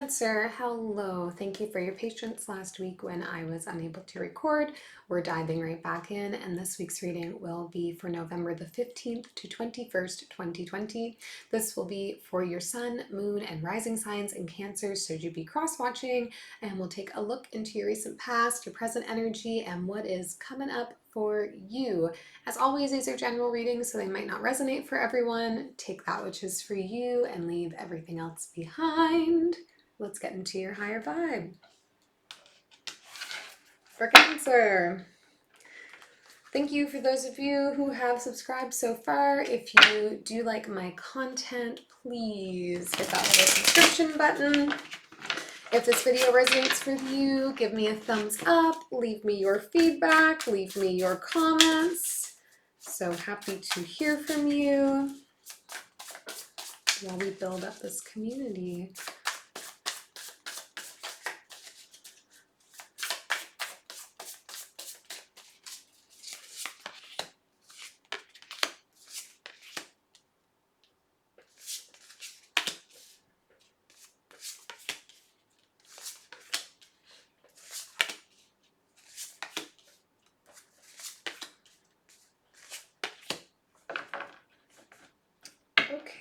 Cancer, hello. Thank you for your patience last week when I was unable to record. We're diving right back in, and this week's reading will be for November the 15th to 21st, 2020. This will be for your sun, moon, and rising signs in Cancer, so you be cross-watching, and we'll take a look into your recent past, your present energy, and what is coming up for you. As always, these are general readings, so they might not resonate for everyone. Take that which is for you and leave everything else behind. Let's get into your higher vibe. For Cancer, thank you for those of you who have subscribed so far. If you do like my content, please hit that little subscription button. If this video resonates with you, give me a thumbs up, leave me your feedback, leave me your comments. So happy to hear from you while we build up this community.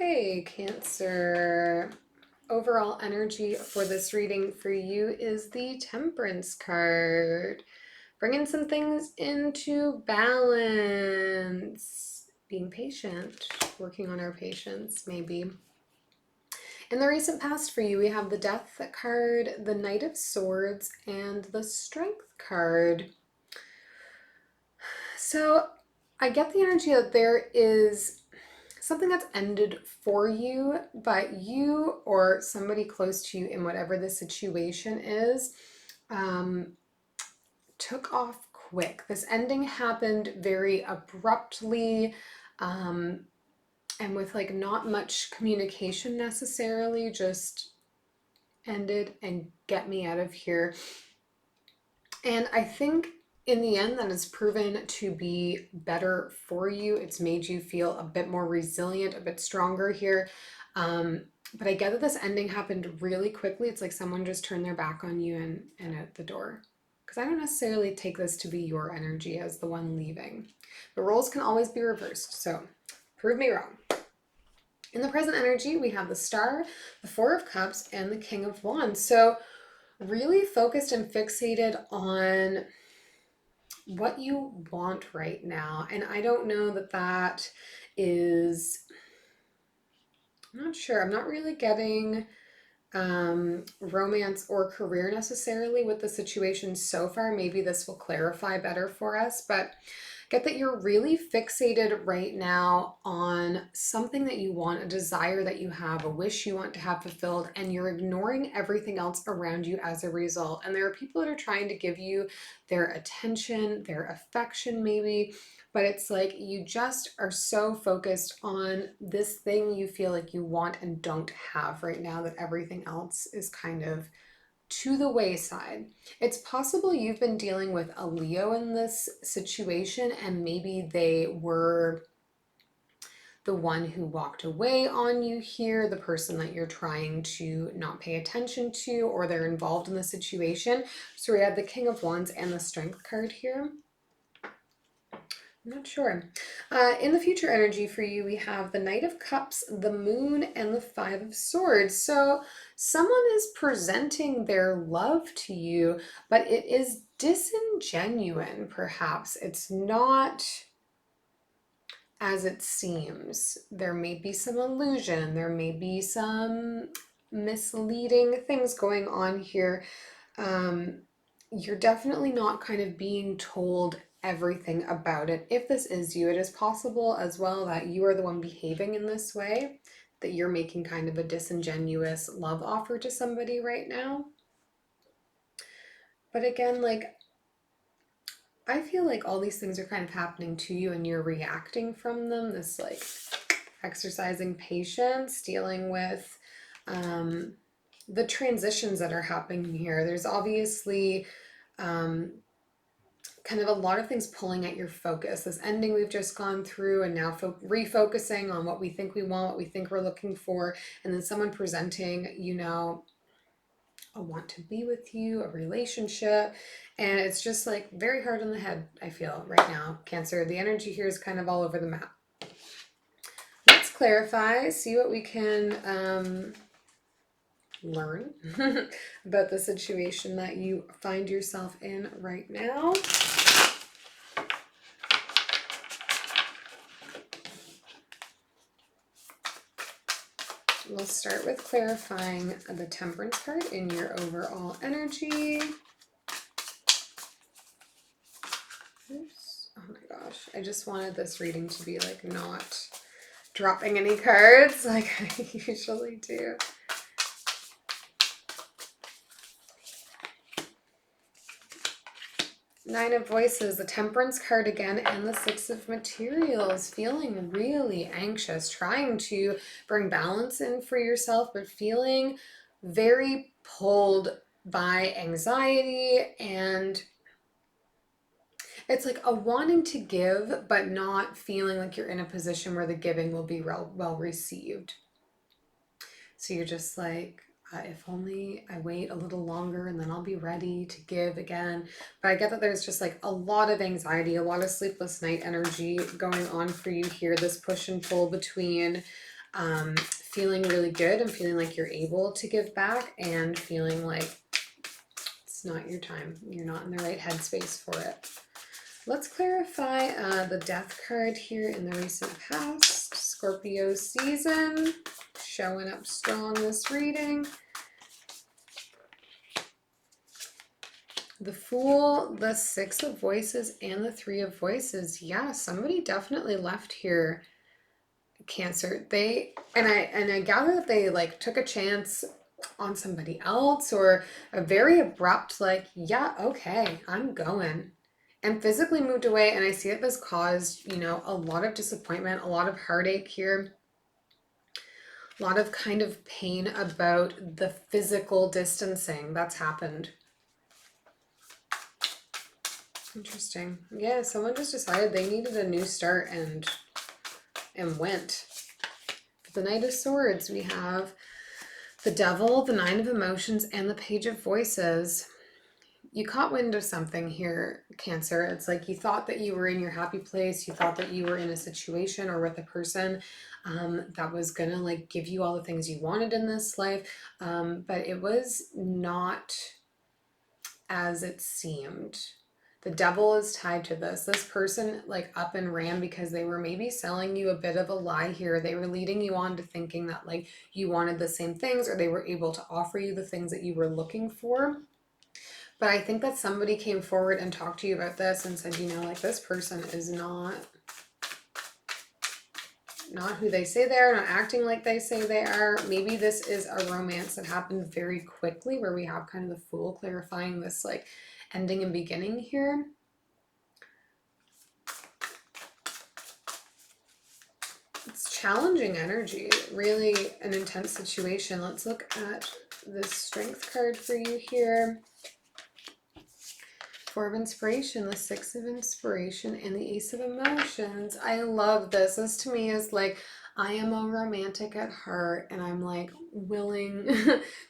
Okay, Cancer. Overall energy for this reading for you is the Temperance card. Bringing some things into balance. Being patient, working on our patience, maybe. In the recent past for you, we have the Death card, the Knight of Swords, and the Strength card. So I get the energy that there is something that's ended for you, but you or somebody close to you in whatever the situation is, took off quick. This ending happened very abruptly, and with like not much communication necessarily, just ended and get me out of here. And I think in the end, that has proven to be better for you. It's made you feel a bit more resilient, a bit stronger here. But I get that this ending happened really quickly. It's like someone just turned their back on you and out the door. Because I don't necessarily take this to be your energy as the one leaving. The roles can always be reversed, so prove me wrong. In the present energy, we have the Star, the Four of Cups, and the King of Wands. So really focused and fixated on what you want right now. And I don't know that that is, I'm not sure. I'm not really getting romance or career necessarily with the situation so far. Maybe this will clarify better for us, but get that you're really fixated right now on something that you want, a desire that you have, a wish you want to have fulfilled, and you're ignoring everything else around you as a result. And there are people that are trying to give you their attention, their affection maybe, but it's like you just are so focused on this thing you feel like you want and don't have right now that everything else is kind of to the wayside. It's possible you've been dealing with a Leo in this situation, and maybe they were the one who walked away on you here, the person that you're trying to not pay attention to, or they're involved in the situation. So we have the King of Wands and the Strength card here. I'm not sure. In the future energy for you, we have the Knight of Cups, the Moon, and the Five of Swords. So someone is presenting their love to you, but it is disingenuine, perhaps. It's not as it seems. There may be some illusion. There may be some misleading things going on here. You're definitely not kind of being told everything about it. If this is you, it is possible as well that you are the one behaving in this way, that you're making kind of a disingenuous love offer to somebody right now. But again, like, I feel like all these things are kind of happening to you and you're reacting from them. This like exercising patience, dealing with the transitions that are happening here. There's obviously kind of a lot of things pulling at your focus. This ending we've just gone through, and now refocusing on what we think we want, what we think we're looking for, and then someone presenting, you know, a want to be with you, a relationship, and it's just like very hard on the head, I feel right now, Cancer. The energy here is kind of all over the map. Let's clarify, see what we can learn about the situation that you find yourself in right now. We'll start with clarifying the Temperance card in your overall energy. Oops. Oh my gosh. I just wanted this reading to be like not dropping any cards like I usually do. Nine of Voices, the Temperance card again, and the Six of Materials. Feeling really anxious, trying to bring balance in for yourself, but feeling very pulled by anxiety, and it's like a wanting to give, but not feeling like you're in a position where the giving will be well received. So you're just like, if only I wait a little longer and then I'll be ready to give again. But I get that there's just like a lot of anxiety, a lot of sleepless night energy going on for you here. This push and pull between feeling really good and feeling like you're able to give back and feeling like it's not your time. You're not in the right headspace for it. Let's clarify the Death card here in the recent past. Scorpio season, showing up strong this reading. The Fool, the Six of Voices, and the Three of Voices. Yeah, somebody definitely left here, Cancer. I gather that they like took a chance on somebody else, or a very abrupt like, yeah, okay, I'm going, and physically moved away. And I see that this caused, you know, a lot of disappointment, a lot of heartache here, a lot of kind of pain about the physical distancing that's happened. Interesting. Yeah, someone just decided they needed a new start and went. For the Knight of Swords, we have the Devil, the Nine of Emotions, and the Page of Voices. You caught wind of something here, Cancer. It's like you thought that you were in your happy place. You thought that you were in a situation or with a person that was gonna like give you all the things you wanted in this life, but it was not as it seemed. The Devil is tied to this. This person like up and ran because they were maybe selling you a bit of a lie here. They were leading you on to thinking that like you wanted the same things, or they were able to offer you the things that you were looking for. But I think that somebody came forward and talked to you about this and said, you know, like this person is not who they say they are, not acting like they say they are. Maybe this is a romance that happened very quickly, where we have kind of the Fool clarifying this like ending and beginning here. It's challenging energy, really an intense situation. Let's look at the Strength card for you here. Four of Inspiration, the Six of Inspiration, and the Ace of Emotions. I love this. This to me is like, I am a romantic at heart, and I'm like willing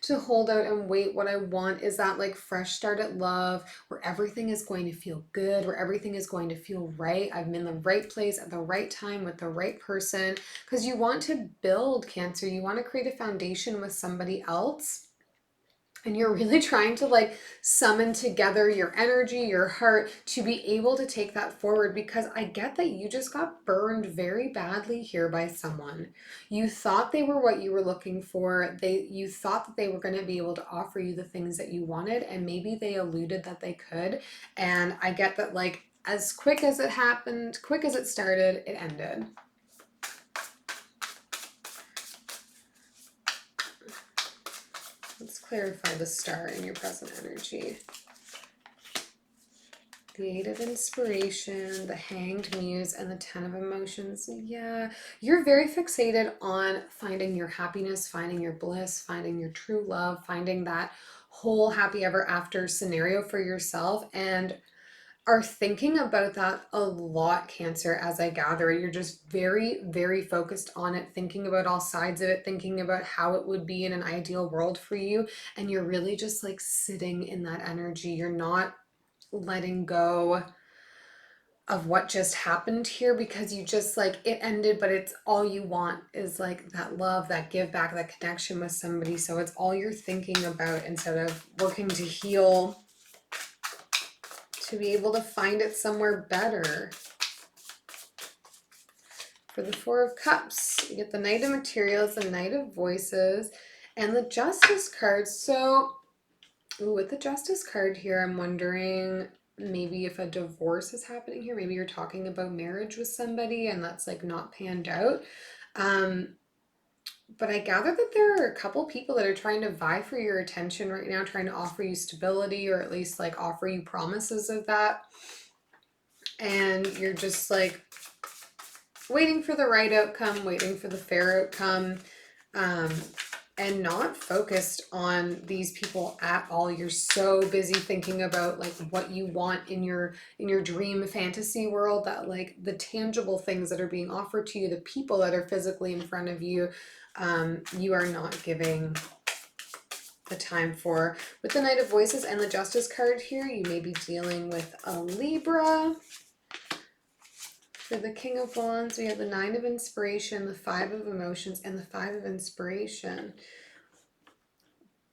to hold out and wait. What I want is that like fresh start at love, where everything is going to feel good, where everything is going to feel right. I'm in the right place at the right time with the right person, because you want to build, Cancer. You want to create a foundation with somebody else. And you're really trying to like summon together your energy, your heart, to be able to take that forward, because I get that you just got burned very badly here by someone. You thought they were what you were looking for. You thought that they were going to be able to offer you the things that you wanted, and maybe they alluded that they could. And I get that like as quick as it happened, quick as it started, it ended. Let's clarify the Star in your present energy. The Eight of Inspiration, the Hanged Muse, and the Ten of Emotions. Yeah, you're very fixated on finding your happiness, finding your bliss, finding your true love, finding that whole happy ever after scenario for yourself, and are thinking about that a lot, Cancer, as I gather. You're just very, very focused on it, thinking about all sides of it, thinking about how it would be in an ideal world for you. And you're really just like sitting in that energy. You're not letting go of what just happened here because you just like it ended, but it's all you want is like that love, that give back, that connection with somebody. So it's all you're thinking about instead of working to heal, to be able to find it somewhere better. For the Four of Cups, you get the Knight of Materials, the Knight of Voices, and the Justice card. So with the Justice card here, I'm wondering maybe if a divorce is happening here. Maybe you're talking about marriage with somebody and that's like not panned out. But I gather that there are a couple people that are trying to vie for your attention right now, trying to offer you stability or at least like offer you promises of that. And you're just like waiting for the right outcome, waiting for the fair outcome. And not focused on these people at all. You're so busy thinking about like what you want in your dream fantasy world, that like the tangible things that are being offered to you, the people that are physically in front of you, you are not giving the time for. With the Knight of Voices and the Justice card here, you may be dealing with a Libra. For the King of Wands, we have the Nine of Inspiration, the Five of Emotions, and the Five of Inspiration.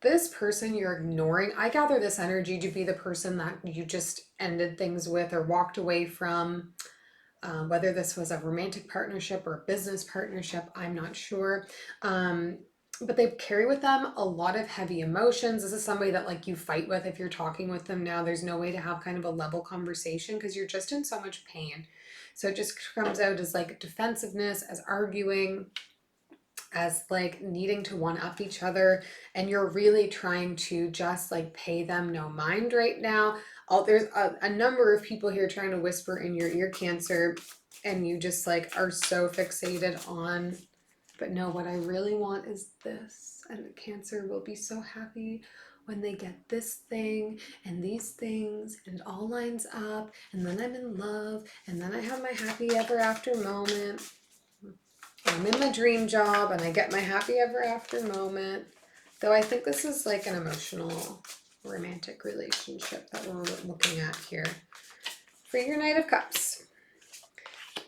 This person you're ignoring, I gather this energy to be the person that you just ended things with or walked away from. Whether this was a romantic partnership or a business partnership, I'm not sure. But they carry with them a lot of heavy emotions. This is somebody that like you fight with if you're talking with them now. There's no way to have kind of a level conversation because you're just in so much pain. So it just comes out as like defensiveness, as arguing, as like needing to one up each other, and you're really trying to just like pay them no mind right now. There's a number of people here trying to whisper in your ear, Cancer, and you just like are so fixated on, but no, what I really want is this, and Cancer will be so happy when they get this thing and these things and it all lines up, and then I'm in love, and then I have my happy ever after moment. I'm in my dream job and I get my happy ever after moment. Though I think this is like an emotional romantic relationship that we're looking at here. For your Knight of Cups,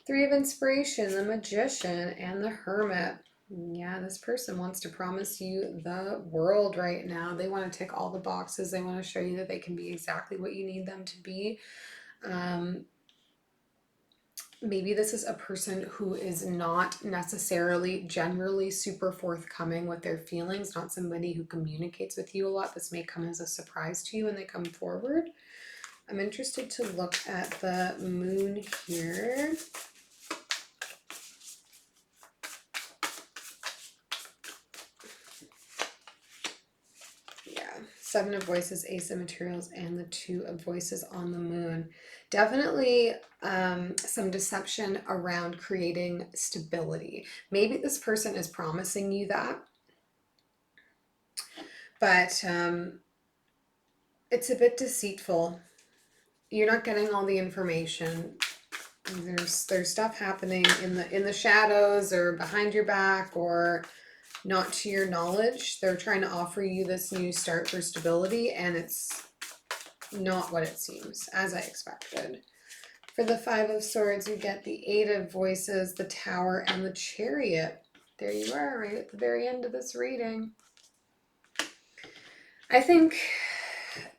Three of Inspiration, the Magician, and the Hermit. Yeah, this person wants to promise you the world right now. They want to tick all the boxes. They want to show you that they can be exactly what you need them to be. Maybe this is a person who is not necessarily generally super forthcoming with their feelings, not somebody who communicates with you a lot. This may come as a surprise to you when they come forward. I'm interested to look at the moon here. Yeah, Seven of Voices, Ace of Materials, and the Two of Voices on the moon. Definitely some deception around creating stability. Maybe this person is promising you that, but it's a bit deceitful. You're not getting all the information. There's stuff happening in the shadows or behind your back or not to your knowledge. They're trying to offer you this new start for stability, and it's not what it seems, as I expected. For the Five of Swords, you get the Eight of Voices, the Tower, and the Chariot. There you are, right at the very end of this reading. I think,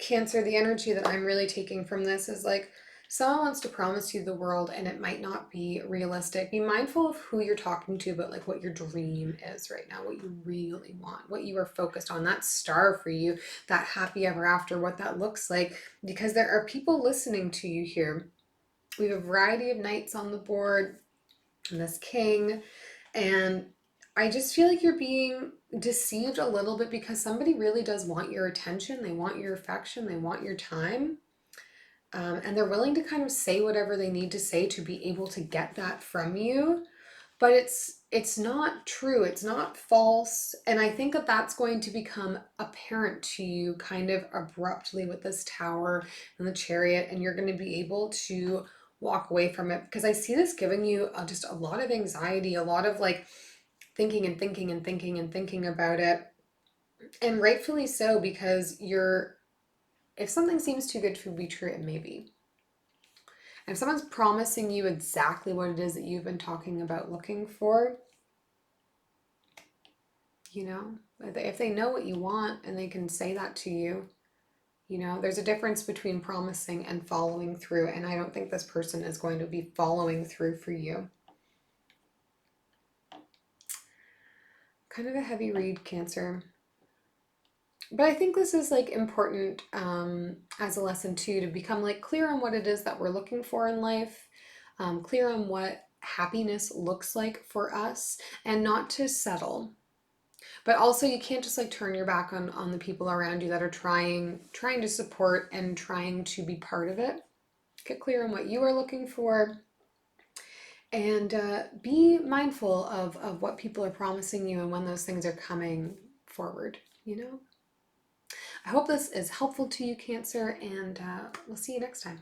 Cancer, the energy that I'm really taking from this is like someone wants to promise you the world and it might not be realistic. Be mindful of who you're talking to, but like what your dream is right now, what you really want, what you are focused on, that star for you, that happy ever after, what that looks like, because there are people listening to you here. We have a variety of knights on the board and this king, and I just feel like you're being deceived a little bit because somebody really does want your attention. They want your affection. They want your time. And they're willing to kind of say whatever they need to say to be able to get that from you. But it's it's not true, it's not false. And I think that that's going to become apparent to you kind of abruptly with this Tower and the Chariot, and you're going to be able to walk away from it because I see this giving you just a lot of anxiety, a lot of like thinking and thinking and thinking and thinking about it. And rightfully so, because if something seems too good to be true, it may be. And if someone's promising you exactly what it is that you've been talking about looking for, you know, if they know what you want and they can say that to you, there's a difference between promising and following through. And I don't think this person is going to be following through for you. Kind of a heavy read, Cancer. But I think this is like important as a lesson too, to become like clear on what it is that we're looking for in life, clear on what happiness looks like for us, and not to settle. But also you can't just like turn your back on the people around you that are trying to support and trying to be part of it. Get clear on what you are looking for, and be mindful of what people are promising you and when those things are coming forward. I hope this is helpful to you, Cancer, and we'll see you next time.